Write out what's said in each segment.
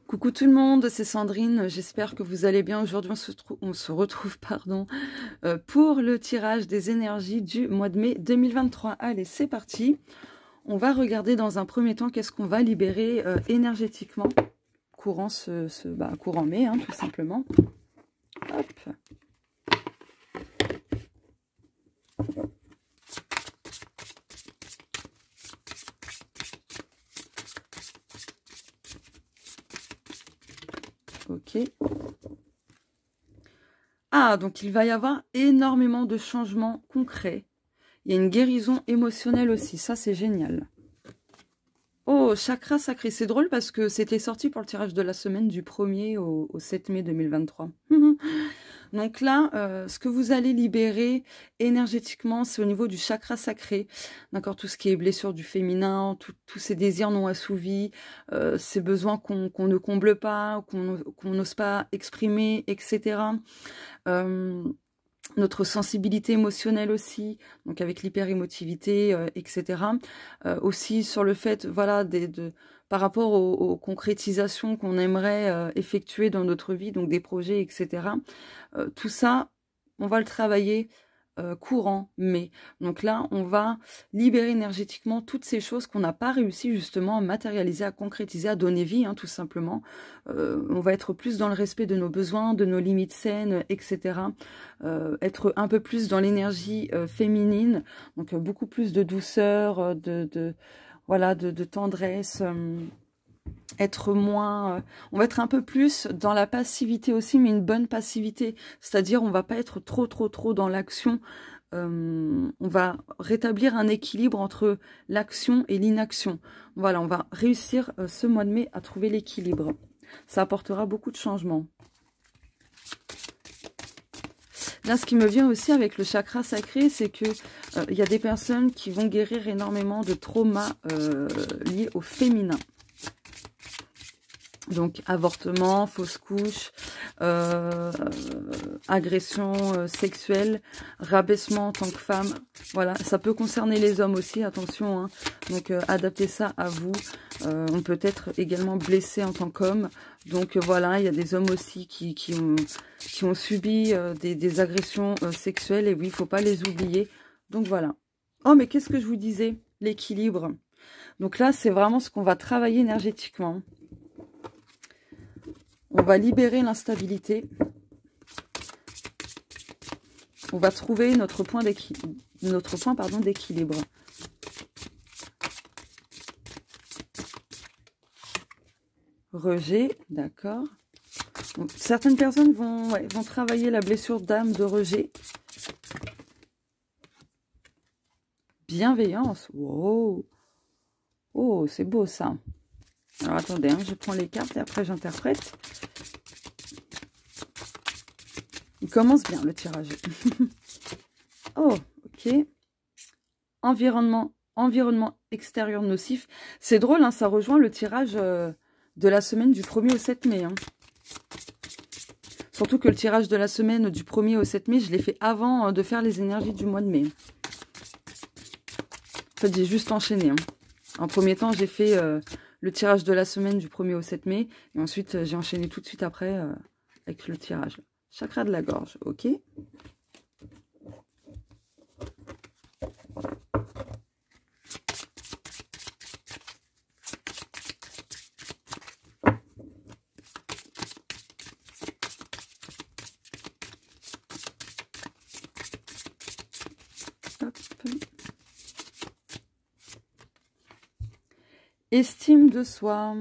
Coucou tout le monde, c'est Sandrine, j'espère que vous allez bien. Aujourd'hui on se retrouve pardon, pour le tirage des énergies du mois de mai 2023. Allez, c'est parti. On va regarder dans un premier temps qu'est-ce qu'on va libérer énergétiquement courant, courant mai, hein, tout simplement. Hop. Ok. Ah, donc il va y avoir énormément de changements concrets. Il y a une guérison émotionnelle aussi, ça c'est génial. Oh, chakra sacré, c'est drôle parce que c'était sorti pour le tirage de la semaine du 1er au 7 mai 2023. Donc là, ce que vous allez libérer énergétiquement, c'est au niveau du chakra sacré. D'accord, tout ce qui est blessure du féminin, tous ces désirs non assouvis, ces besoins qu'on ne comble pas, qu'on n'ose pas exprimer, etc. Notre sensibilité émotionnelle aussi, donc avec l'hyper-émotivité, etc. Aussi sur le fait, voilà, par rapport aux concrétisations qu'on aimerait effectuer dans notre vie, donc des projets, etc. Tout ça, on va le travailler courant mai. Donc là, on va libérer énergétiquement toutes ces choses qu'on n'a pas réussi justement à matérialiser, à concrétiser, à donner vie, hein, tout simplement. On va être plus dans le respect de nos besoins, de nos limites saines, etc. Être un peu plus dans l'énergie féminine, donc beaucoup plus de douceur, voilà, de tendresse. Être moins, on va être un peu plus dans la passivité aussi, mais une bonne passivité, c'est-à-dire on va pas être trop dans l'action, on va rétablir un équilibre entre l'action et l'inaction. Voilà, on va réussir ce mois de mai à trouver l'équilibre. Ça apportera beaucoup de changements. Là, ce qui me vient aussi avec le chakra sacré, c'est que il y a des personnes qui vont guérir énormément de traumas liés au féminin. Donc, avortement, fausse couche, agression sexuelle, rabaissement en tant que femme. Voilà, ça peut concerner les hommes aussi, attention. Hein. Donc, adaptez ça à vous. On peut être également blessé en tant qu'homme. Donc, voilà, il y a des hommes aussi qui ont subi des agressions sexuelles. Et oui, il ne faut pas les oublier. Donc, voilà. Oh, mais qu'est-ce que je vous disais? L'équilibre. Donc là, c'est vraiment ce qu'on va travailler énergétiquement. On va libérer l'instabilité. On va trouver notre point d'équilibre. Rejet, d'accord. Certaines personnes vont travailler la blessure d'âme de rejet. Bienveillance. Wow. Oh, c'est beau ça. Alors attendez, hein, je prends les cartes et après j'interprète. Il commence bien le tirage. Oh, ok. Environnement extérieur nocif. C'est drôle, hein, ça rejoint le tirage de la semaine du 1er au 7 mai. Hein. Surtout que le tirage de la semaine du 1er au 7 mai, je l'ai fait avant de faire les énergies du mois de mai. En fait, j'ai juste enchaîné. Hein. En premier temps, j'ai fait le tirage de la semaine du 1er au 7 mai. Et ensuite, j'ai enchaîné tout de suite après avec le tirage. Chakra de la gorge, ok. Hop. Estime de soi,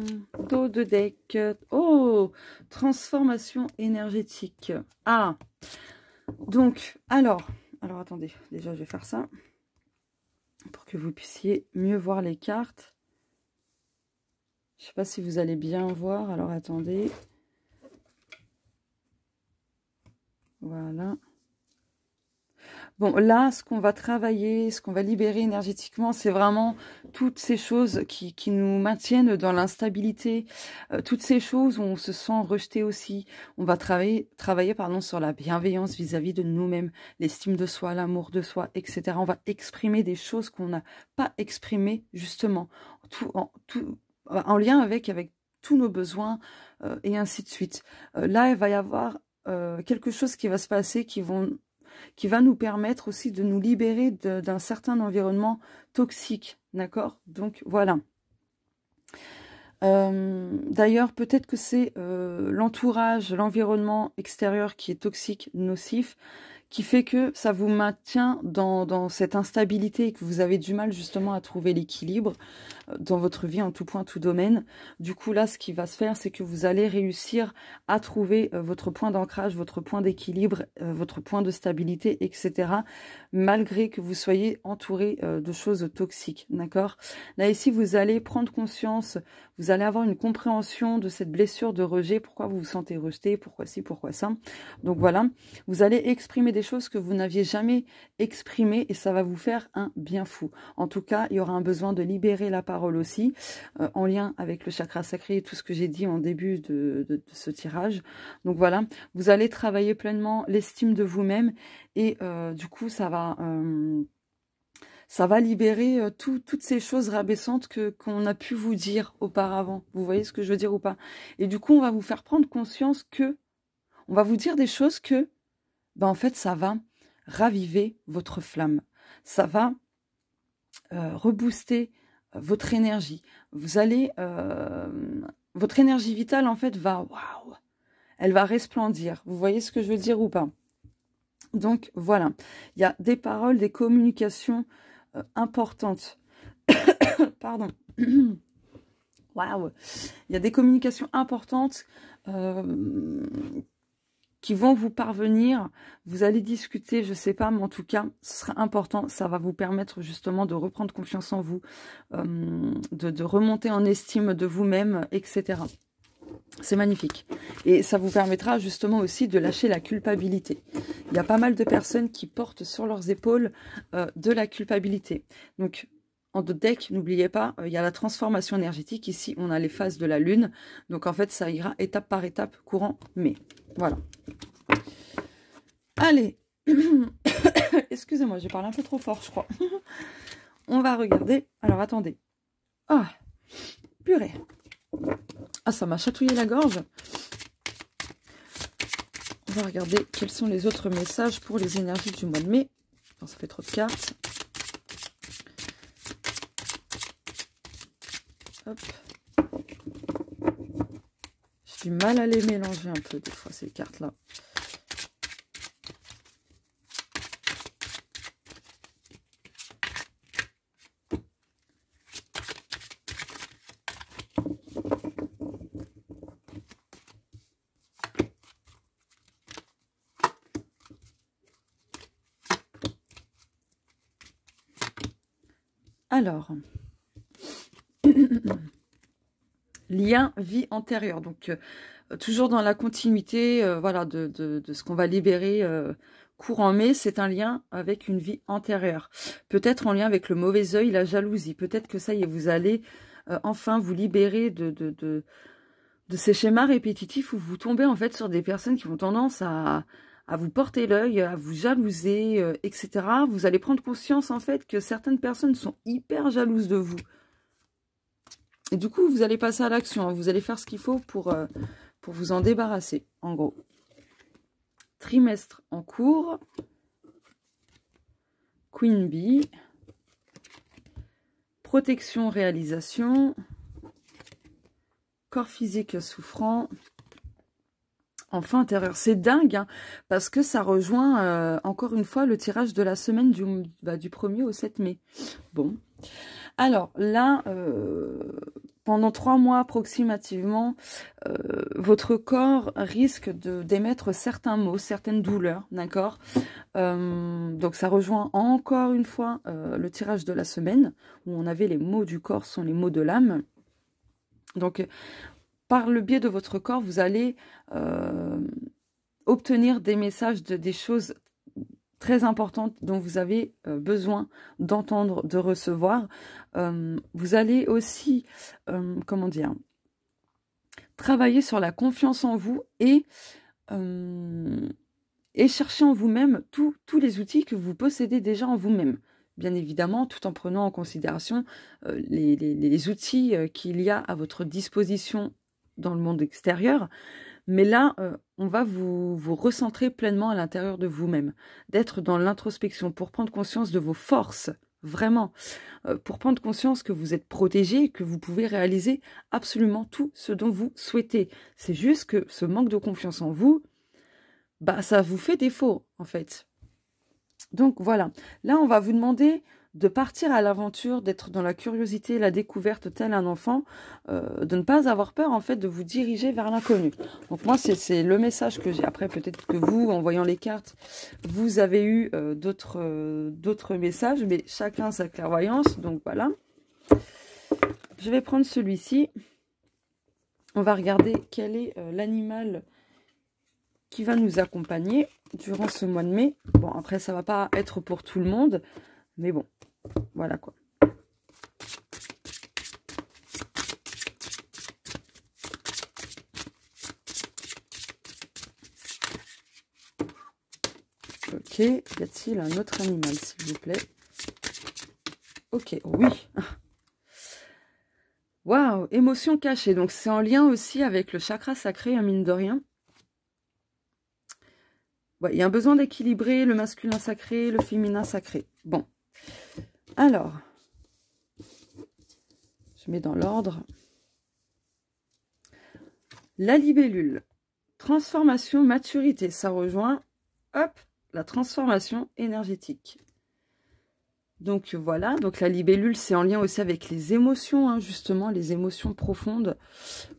dos de deck. Oh, transformation énergétique. Ah, donc, alors attendez, déjà je vais faire ça pour que vous puissiez mieux voir les cartes. Je ne sais pas si vous allez bien voir, alors attendez. Voilà. Bon, là, ce qu'on va travailler, ce qu'on va libérer énergétiquement, c'est vraiment toutes ces choses qui nous maintiennent dans l'instabilité, toutes ces choses où on se sent rejeté aussi. On va travailler sur la bienveillance vis-à-vis de nous-mêmes, l'estime de soi, l'amour de soi, etc. On va exprimer des choses qu'on n'a pas exprimées, justement, en lien avec tous nos besoins, et ainsi de suite. Là, il va y avoir quelque chose qui va se passer qui va nous permettre aussi de nous libérer d'un certain environnement toxique, d'accord? Donc, voilà. D'ailleurs, peut-être que c'est l'entourage, l'environnement extérieur qui est toxique, nocif, qui fait que ça vous maintient dans cette instabilité et que vous avez du mal justement à trouver l'équilibre dans votre vie en tout point, tout domaine. Du coup, là, ce qui va se faire, c'est que vous allez réussir à trouver votre point d'ancrage, votre point d'équilibre, votre point de stabilité, etc. malgré que vous soyez entouré de choses toxiques, d'accord? Là, ici, vous allez prendre conscience, vous allez avoir une compréhension de cette blessure de rejet, pourquoi vous vous sentez rejeté, pourquoi ci, pourquoi ça. Donc voilà, vous allez exprimer des choses que vous n'aviez jamais exprimées et ça va vous faire un bien fou. En tout cas, il y aura un besoin de libérer la parole aussi, en lien avec le chakra sacré et tout ce que j'ai dit en début de ce tirage. Donc voilà, vous allez travailler pleinement l'estime de vous-même et du coup, ça va libérer toutes ces choses rabaissantes qu'on a pu vous dire auparavant. Vous voyez ce que je veux dire ou pas? Et du coup, on va vous faire prendre conscience que, on va vous dire des choses que, ben en fait, ça va raviver votre flamme. Ça va rebooster votre énergie. Vous allez, votre énergie vitale, en fait, waouh, elle va resplendir. Vous voyez ce que je veux dire ou pas? Donc, voilà. Il y a des paroles, des communications importantes. Pardon. Waouh. Il y a des communications importantes qui vont vous parvenir. Vous allez discuter, je ne sais pas, mais en tout cas, ce sera important. Ça va vous permettre justement de reprendre confiance en vous, de remonter en estime de vous-même, etc. C'est magnifique. Et ça vous permettra justement aussi de lâcher la culpabilité. Il y a pas mal de personnes qui portent sur leurs épaules de la culpabilité. Donc, en deck, n'oubliez pas, il y a la transformation énergétique. Ici, on a les phases de la lune. Donc, en fait, ça ira étape par étape, courant mai. Voilà. Allez. Excusez-moi, j'ai parlé un peu trop fort, je crois. On va regarder. Alors, attendez. Ah, purée. Ah, ça m'a chatouillé la gorge. On va regarder quels sont les autres messages pour les énergies du mois de mai. Non, ça fait trop de cartes. Hop. J'ai du mal à les mélanger un peu des fois, ces cartes-là. Alors, lien vie antérieure. Donc, toujours dans la continuité voilà, de ce qu'on va libérer courant mai, c'est un lien avec une vie antérieure. Peut-être en lien avec le mauvais œil, la jalousie. Peut-être que ça y est, vous allez enfin vous libérer de ces schémas répétitifs où vous tombez en fait sur des personnes qui ont tendance à vous porter l'œil, à vous jalouser, etc. Vous allez prendre conscience en fait que certaines personnes sont hyper jalouses de vous. Et du coup, vous allez passer à l'action. Vous allez faire ce qu'il faut pour vous en débarrasser, en gros. Trimestre en cours. Queen Bee. Protection, réalisation. Corps physique souffrant. Enfant intérieur. C'est dingue, hein, parce que ça rejoint, encore une fois, le tirage de la semaine du 1er au 7 mai. Bon. Alors, là, pendant 3 mois approximativement, votre corps risque d'émettre certains maux, certaines douleurs, d'accord? Donc, ça rejoint encore une fois le tirage de la semaine, où on avait les maux du corps sont les maux de l'âme. Donc, par le biais de votre corps, vous allez obtenir des messages, des choses très importantes dont vous avez besoin d'entendre, de recevoir. Vous allez aussi, comment dire, travailler sur la confiance en vous et chercher en vous-même tous les outils que vous possédez déjà en vous-même. Bien évidemment, tout en prenant en considération les outils qu'il y a à votre disposition dans le monde extérieur. Mais là, on va vous recentrer pleinement à l'intérieur de vous-même, d'être dans l'introspection pour prendre conscience de vos forces, vraiment, pour prendre conscience que vous êtes protégé, que vous pouvez réaliser absolument tout ce dont vous souhaitez. C'est juste que ce manque de confiance en vous, bah, ça vous fait défaut, en fait. Donc voilà, là on va vous demander de partir à l'aventure, d'être dans la curiosité, la découverte tel un enfant, de ne pas avoir peur en fait de vous diriger vers l'inconnu. Donc moi c'est le message que j'ai. Après peut-être que vous, en voyant les cartes, vous avez eu d'autres messages, mais chacun sa clairvoyance, donc voilà. Je vais prendre celui-ci. On va regarder quel est l'animal qui va nous accompagner durant ce mois de mai. Bon, après, ça va pas être pour tout le monde, mais bon, voilà quoi. Ok, y a-t-il un autre animal, s'il vous plaît? Ok, oui. Waouh, émotion cachée. Donc, c'est en lien aussi avec le chakra sacré, mine de rien. Ouais, il y a un besoin d'équilibrer le masculin sacré, le féminin sacré. Bon. Alors, je mets dans l'ordre. La libellule. Transformation, maturité. Ça rejoint, hop, la transformation énergétique. Donc voilà, donc la libellule, c'est en lien aussi avec les émotions, hein, justement, les émotions profondes.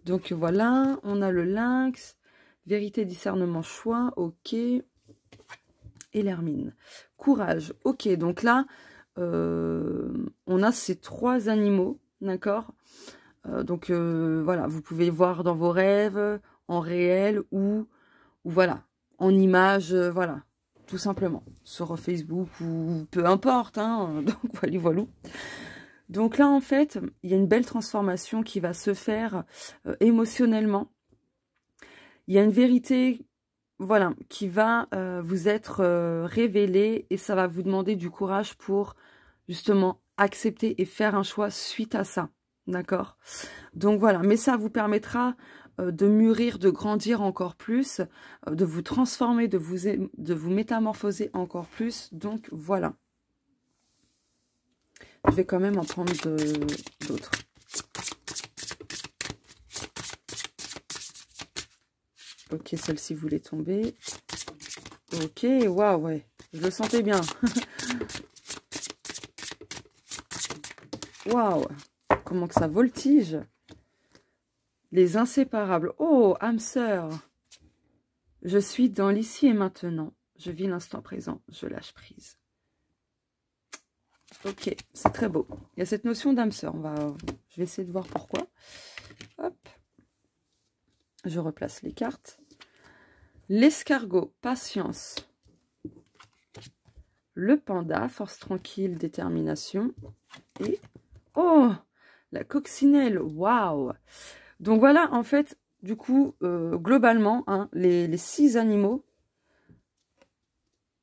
Donc voilà, on a le lynx, vérité, discernement, choix, ok. Et l'hermine. Courage, ok. Donc là, on a ces trois animaux, d'accord. Donc voilà, vous pouvez voir dans vos rêves, en réel ou voilà, en image, voilà, tout simplement, sur Facebook ou peu importe, hein, donc voilà, voilà. Donc là, en fait, il y a une belle transformation qui va se faire émotionnellement. Il y a une vérité, voilà, qui va vous être révélée et ça va vous demander du courage pour justement accepter et faire un choix suite à ça, d'accord? Donc voilà, mais ça vous permettra de mûrir, de grandir encore plus, de vous transformer, de vous métamorphoser encore plus. Donc voilà. Je vais quand même en prendre d'autres. Ok, celle-ci voulait tomber. Ok, waouh, ouais. Je le sentais bien. Waouh, comment que ça voltige. Les inséparables. Oh, âme sœur. Je suis dans l'ici et maintenant. Je vis l'instant présent. Je lâche prise. Ok, c'est très beau. Il y a cette notion d'âme sœur. Je vais essayer de voir pourquoi. Hop. Je replace les cartes. L'escargot, patience. Le panda, force tranquille, détermination. Et, oh, la coccinelle, waouh. Donc voilà, en fait, du coup, globalement, hein, les 6 animaux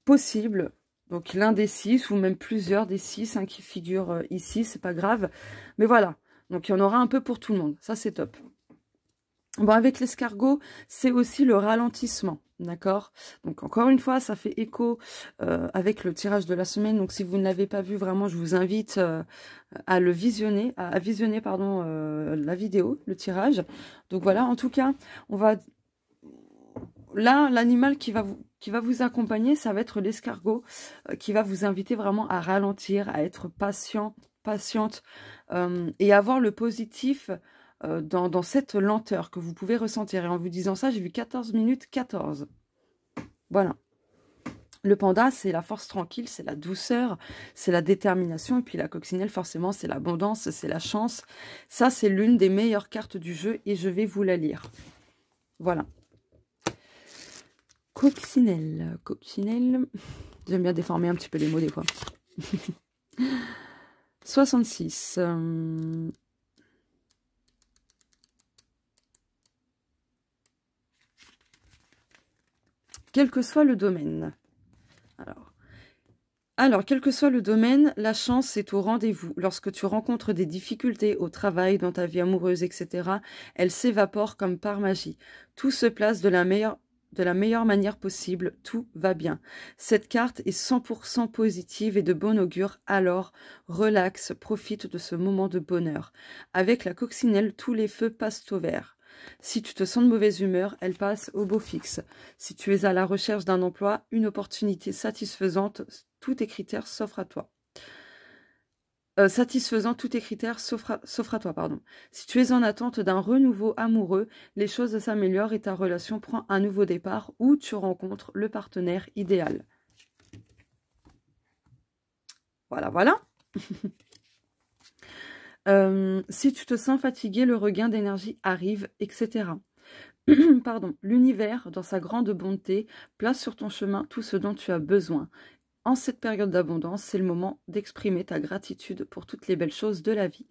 possibles, donc l'un des 6 ou même plusieurs des 6 hein, qui figurent ici, c'est pas grave. Mais voilà, donc il y en aura un peu pour tout le monde, ça c'est top. Bon, avec l'escargot, c'est aussi le ralentissement, d'accord? Donc, encore une fois, ça fait écho avec le tirage de la semaine. Donc, si vous ne l'avez pas vu, vraiment, je vous invite à le visionner, à visionner, pardon, la vidéo, le tirage. Donc, voilà, en tout cas, on va... Là, l'animal qui va vous accompagner, ça va être l'escargot, qui va vous inviter vraiment à ralentir, à être patient, patiente, et avoir le positif... dans cette lenteur que vous pouvez ressentir. Et en vous disant ça, j'ai vu 14 minutes 14. Voilà. Le panda, c'est la force tranquille, c'est la douceur, c'est la détermination. Et puis la coccinelle, forcément, c'est l'abondance, c'est la chance. Ça, c'est l'une des meilleures cartes du jeu et je vais vous la lire. Voilà. Coccinelle. Coccinelle. J'aime bien déformer un petit peu les mots des fois. 66. Quel que soit le domaine. Alors, Alors, quel que soit le domaine, la chance est au rendez-vous. Lorsque tu rencontres des difficultés au travail, dans ta vie amoureuse, etc., elle s'évapore comme par magie. Tout se place de la meilleure manière possible, tout va bien. Cette carte est 100% positive et de bon augure, alors relax, profite de ce moment de bonheur. Avec la coccinelle, tous les feux passent au vert. Si tu te sens de mauvaise humeur, elle passe au beau fixe. Si tu es à la recherche d'un emploi, une opportunité satisfaisante, tous tes critères s'offrent à toi. Satisfaisant tous tes critères s'offrent à toi, pardon. Si tu es en attente d'un renouveau amoureux, les choses s'améliorent et ta relation prend un nouveau départ où tu rencontres le partenaire idéal. Voilà, voilà. Si tu te sens fatigué, le regain d'énergie arrive, etc. Pardon. L'univers, dans sa grande bonté, place sur ton chemin tout ce dont tu as besoin. En cette période d'abondance, c'est le moment d'exprimer ta gratitude pour toutes les belles choses de la vie.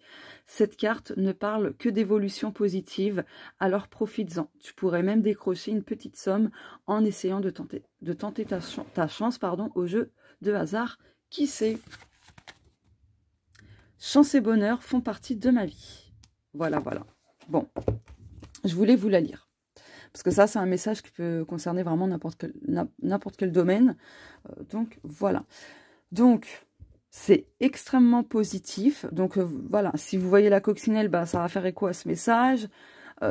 Cette carte ne parle que d'évolution positive, alors profites-en. Tu pourrais même décrocher une petite somme en essayant de tenter ta chance au jeu de hasard. Qui sait? Chance et bonheur font partie de ma vie. Voilà, voilà. Bon, je voulais vous la lire. Parce que ça, c'est un message qui peut concerner vraiment n'importe quel domaine. Donc, voilà. Donc, c'est extrêmement positif. Donc, voilà. Si vous voyez la coccinelle, bah, ça va faire écho à ce message.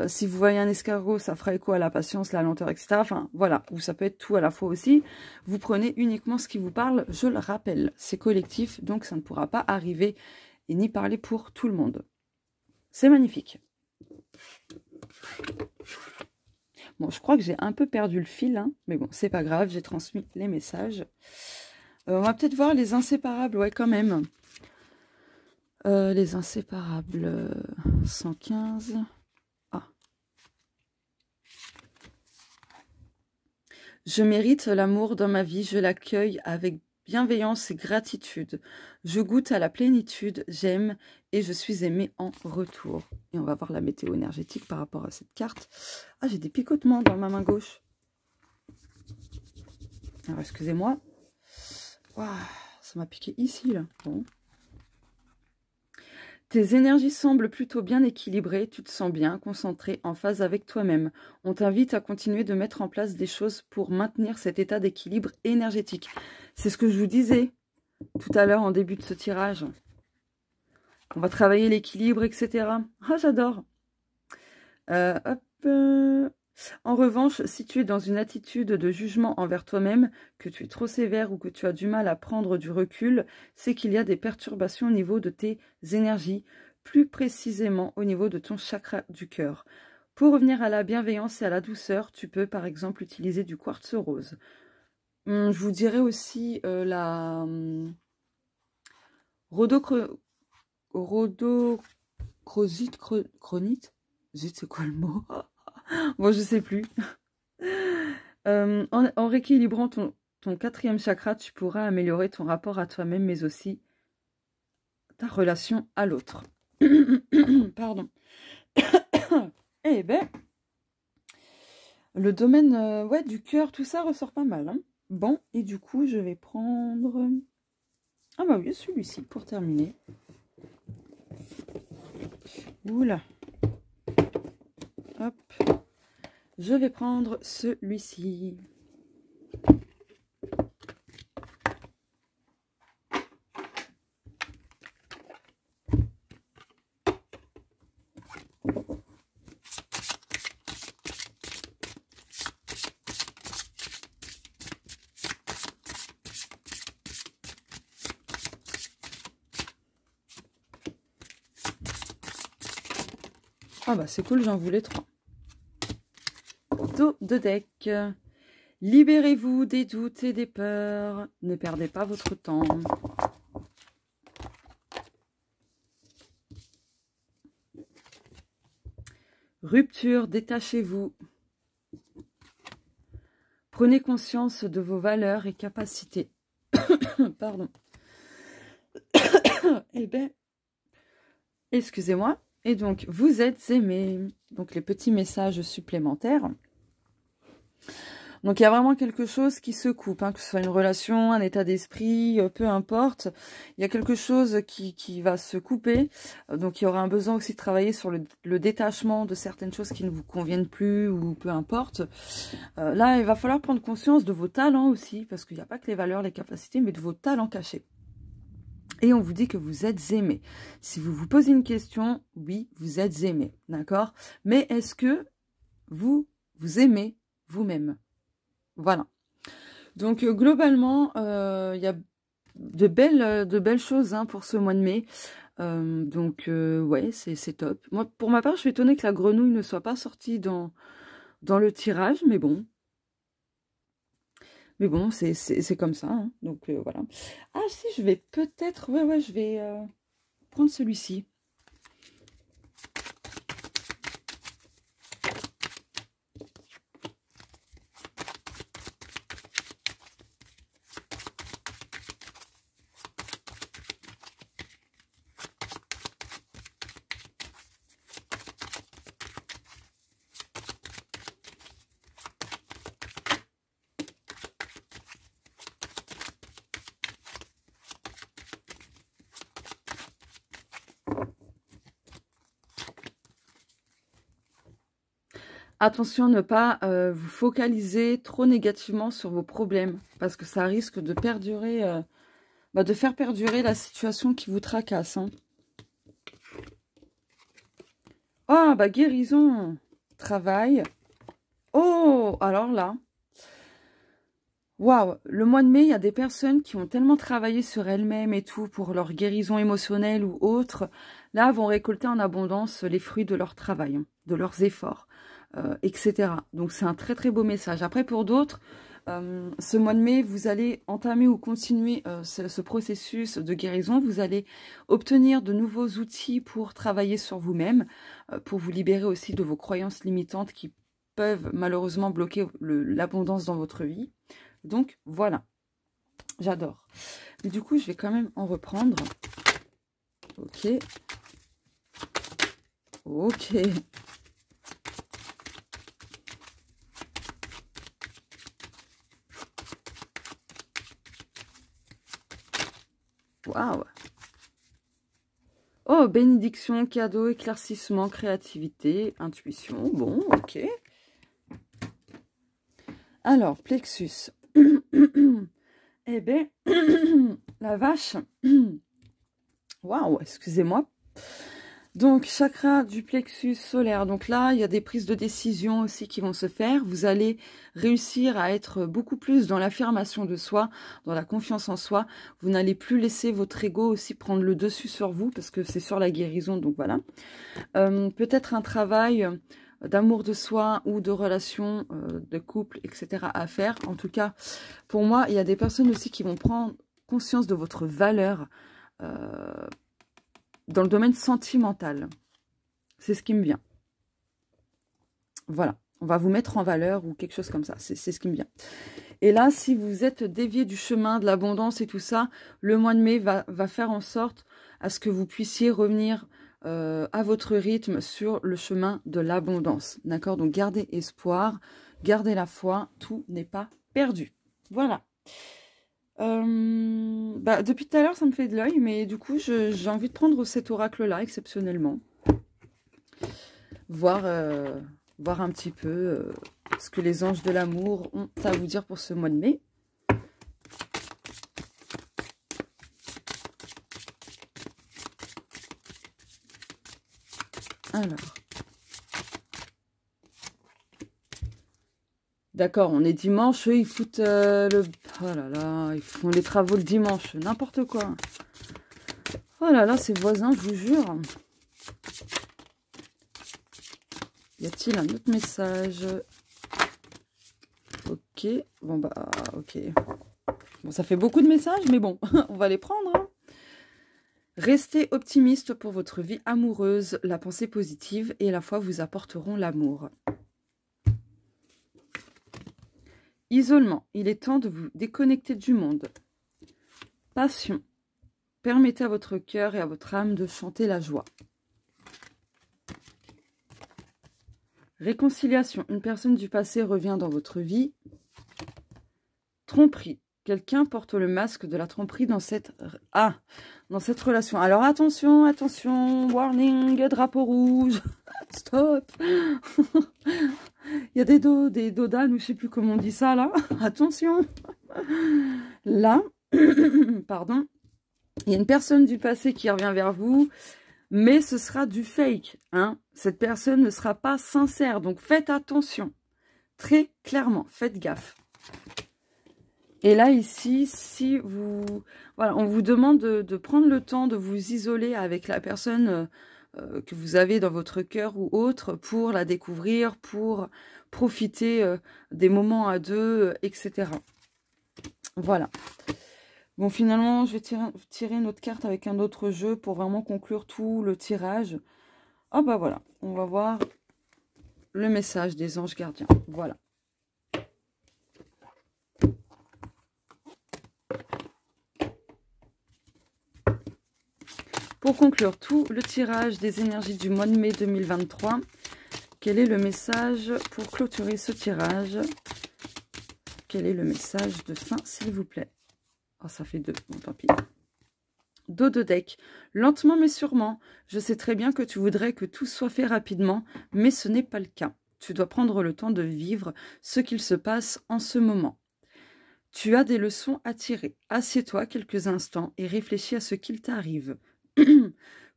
Si vous voyez un escargot, ça fera écho à la patience, la lenteur, etc. Enfin, voilà. Ou ça peut être tout à la fois aussi. Vous prenez uniquement ce qui vous parle. Je le rappelle, c'est collectif. Donc, ça ne pourra pas arriver et ni parler pour tout le monde. C'est magnifique. Bon, je crois que j'ai un peu perdu le fil, hein, mais bon, c'est pas grave, j'ai transmis les messages. On va peut-être voir les inséparables, ouais, quand même. Les inséparables, 115. Ah. Je mérite l'amour dans ma vie, je l'accueille avec bienveillance et gratitude. Je goûte à la plénitude, j'aime et je suis aimée en retour. Et on va voir la météo énergétique par rapport à cette carte. Ah, j'ai des picotements dans ma main gauche. Alors, excusez-moi. Waouh, ça m'a piqué ici, là. Bon. Tes énergies semblent plutôt bien équilibrées, tu te sens bien, concentré, en phase avec toi-même. On t'invite à continuer de mettre en place des choses pour maintenir cet état d'équilibre énergétique. C'est ce que je vous disais tout à l'heure en début de ce tirage. On va travailler l'équilibre, etc. Ah, j'adore. En revanche, si tu es dans une attitude de jugement envers toi-même, que tu es trop sévère ou que tu as du mal à prendre du recul, c'est qu'il y a des perturbations au niveau de tes énergies, plus précisément au niveau de ton chakra du cœur. Pour revenir à la bienveillance et à la douceur, tu peux par exemple utiliser du quartz rose. Je vous dirais aussi la rhodochrosite. Zut, c'est quoi le mot? Bon, je sais plus. En rééquilibrant ton quatrième chakra, tu pourras améliorer ton rapport à toi-même, mais aussi ta relation à l'autre. Pardon. Eh ben, le domaine ouais, du cœur, tout ça ressort pas mal. Hein. Bon, et du coup, je vais prendre... Ah bah oui, celui-ci, pour terminer. Oula. Hop. Je vais prendre celui-ci. Ah bah c'est cool, j'en voulais 3. Dos de deck. Libérez-vous des doutes et des peurs. Ne perdez pas votre temps. Rupture, détachez-vous. Prenez conscience de vos valeurs et capacités. Pardon. Eh ben, excusez-moi. Et donc, vous êtes aimé. Donc, les petits messages supplémentaires. Donc il y a vraiment quelque chose qui se coupe, hein, que ce soit une relation, un état d'esprit, peu importe. Il y a quelque chose qui va se couper. Donc il y aura un besoin aussi de travailler sur le détachement de certaines choses qui ne vous conviennent plus ou peu importe. Là, il va falloir prendre conscience de vos talents aussi, parce qu'il n'y a pas que les valeurs, les capacités, mais de vos talents cachés. Et on vous dit que vous êtes aimé. Si vous vous posez une question, oui, vous êtes aimé, d'accord? Mais est-ce que vous aimez vous-même? Voilà. Donc, globalement, il y a de belles choses hein, pour ce mois de mai. Ouais, c'est top. Moi, pour ma part, je suis étonnée que la grenouille ne soit pas sortie dans le tirage, mais bon. Mais bon, c'est comme ça. Hein. Donc, voilà. Ah, si, je vais peut-être... Ouais, je vais prendre celui-ci. Attention à ne pas vous focaliser trop négativement sur vos problèmes, parce que ça risque de perdurer, de faire perdurer la situation qui vous tracasse. Hein. Oh, guérison, travail. Oh, alors là, waouh, le mois de mai, il y a des personnes qui ont tellement travaillé sur elles-mêmes et tout, pour leur guérison émotionnelle ou autre, là, vont récolter en abondance les fruits de leur travail, hein, de leurs efforts. Etc. Donc c'est un très très beau message. Après pour d'autres, ce mois de mai, vous allez entamer ou continuer ce processus de guérison. Vous allez obtenir de nouveaux outils pour travailler sur vous-même, pour vous libérer aussi de vos croyances limitantes qui peuvent malheureusement bloquer l'abondance dans votre vie. Donc voilà, j'adore. Mais du coup, je vais quand même en reprendre. Ok. Ok. Waouh! Oh, bénédiction, cadeau, éclaircissement, créativité, intuition. Bon, ok. Alors, plexus. Eh bien, la vache. Waouh, excusez-moi. Donc, chakra du plexus solaire. Donc là, il y a des prises de décision aussi qui vont se faire. Vous allez réussir à être beaucoup plus dans l'affirmation de soi, dans la confiance en soi. Vous n'allez plus laisser votre ego aussi prendre le dessus sur vous, parce que c'est sur la guérison, donc voilà. Peut-être un travail d'amour de soi ou de relation, de couple, etc. à faire. En tout cas, pour moi, il y a des personnes aussi qui vont prendre conscience de votre valeur dans le domaine sentimental. C'est ce qui me vient. Voilà. On va vous mettre en valeur ou quelque chose comme ça. C'est ce qui me vient. Et là, si vous êtes dévié du chemin de l'abondance et tout ça, le mois de mai va faire en sorte à ce que vous puissiez revenir à votre rythme sur le chemin de l'abondance. D'accord? Donc, gardez espoir, gardez la foi. Tout n'est pas perdu. Voilà. Depuis tout à l'heure, ça me fait de l'œil, mais du coup, j'ai envie de prendre cet oracle-là, exceptionnellement. Voir un petit peu ce que les anges de l'amour ont à vous dire pour ce mois de mai. Alors. D'accord, on est dimanche, eux, ils foutent le... Oh là là, ils font les travaux le dimanche, n'importe quoi. Oh là là, ces voisins, je vous jure. Y a-t-il un autre message? Ok, bon ok. Bon, ça fait beaucoup de messages, mais bon, on va les prendre. Hein. Restez optimiste pour votre vie amoureuse, la pensée positive et la foi vous apporteront l'amour. Isolement, il est temps de vous déconnecter du monde. Passion, permettez à votre cœur et à votre âme de chanter la joie. Réconciliation, une personne du passé revient dans votre vie. Tromperie. Quelqu'un porte le masque de la tromperie dans cette relation. Alors attention, attention, warning, drapeau rouge, stop. Il y a des dodanes, ou je sais plus comment on dit ça là. Attention. Là, pardon, il y a une personne du passé qui revient vers vous, mais ce sera du fake. Hein. Cette personne ne sera pas sincère, donc faites attention. Très clairement, faites gaffe. Et là, ici, si vous... Voilà, on vous demande de prendre le temps de vous isoler avec la personne que vous avez dans votre cœur ou autre pour la découvrir, pour profiter des moments à deux, etc. Voilà. Bon, finalement, je vais tirer une autre carte avec un autre jeu pour vraiment conclure tout le tirage. Ah bah voilà, on va voir le message des anges gardiens. Voilà. Pour conclure tout le tirage des énergies du mois de mai 2023, quel est le message pour clôturer ce tirage? Quel est le message de fin, s'il vous plaît? Oh, ça fait 2, bon tant pis. Dos de deck. Lentement mais sûrement. Je sais très bien que tu voudrais que tout soit fait rapidement, mais ce n'est pas le cas. Tu dois prendre le temps de vivre ce qu'il se passe en ce moment. Tu as des leçons à tirer. Assieds-toi quelques instants et réfléchis à ce qu'il t'arrive.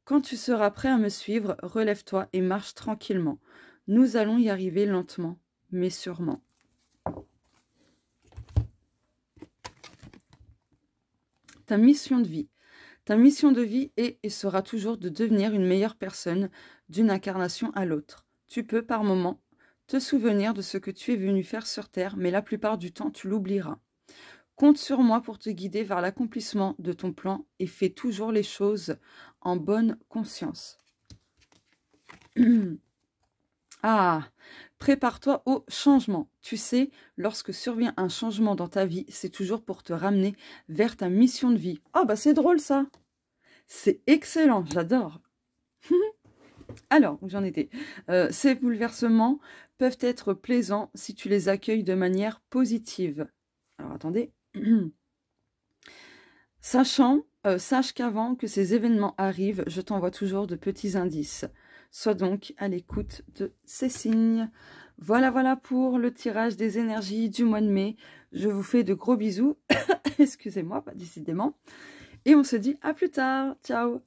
Quand tu seras prêt à me suivre, relève-toi et marche tranquillement. Nous allons y arriver lentement, mais sûrement. Ta mission de vie. Ta mission de vie est et sera toujours de devenir une meilleure personne d'une incarnation à l'autre. Tu peux, par moments, te souvenir de ce que tu es venu faire sur Terre, mais la plupart du temps, tu l'oublieras. Compte sur moi pour te guider vers l'accomplissement de ton plan et fais toujours les choses en bonne conscience. Ah, prépare-toi au changement. Tu sais, lorsque survient un changement dans ta vie, c'est toujours pour te ramener vers ta mission de vie. Ah bah c'est drôle ça. C'est excellent, j'adore. Alors, où j'en étais. Ces bouleversements peuvent être plaisants si tu les accueilles de manière positive. Alors attendez. Sache qu'avant que ces événements arrivent, je t'envoie toujours de petits indices. Sois donc à l'écoute de ces signes. Voilà pour le tirage des énergies du mois de mai. Je vous fais de gros bisous. Excusez-moi, pas décidément. Et on se dit à plus tard. Ciao.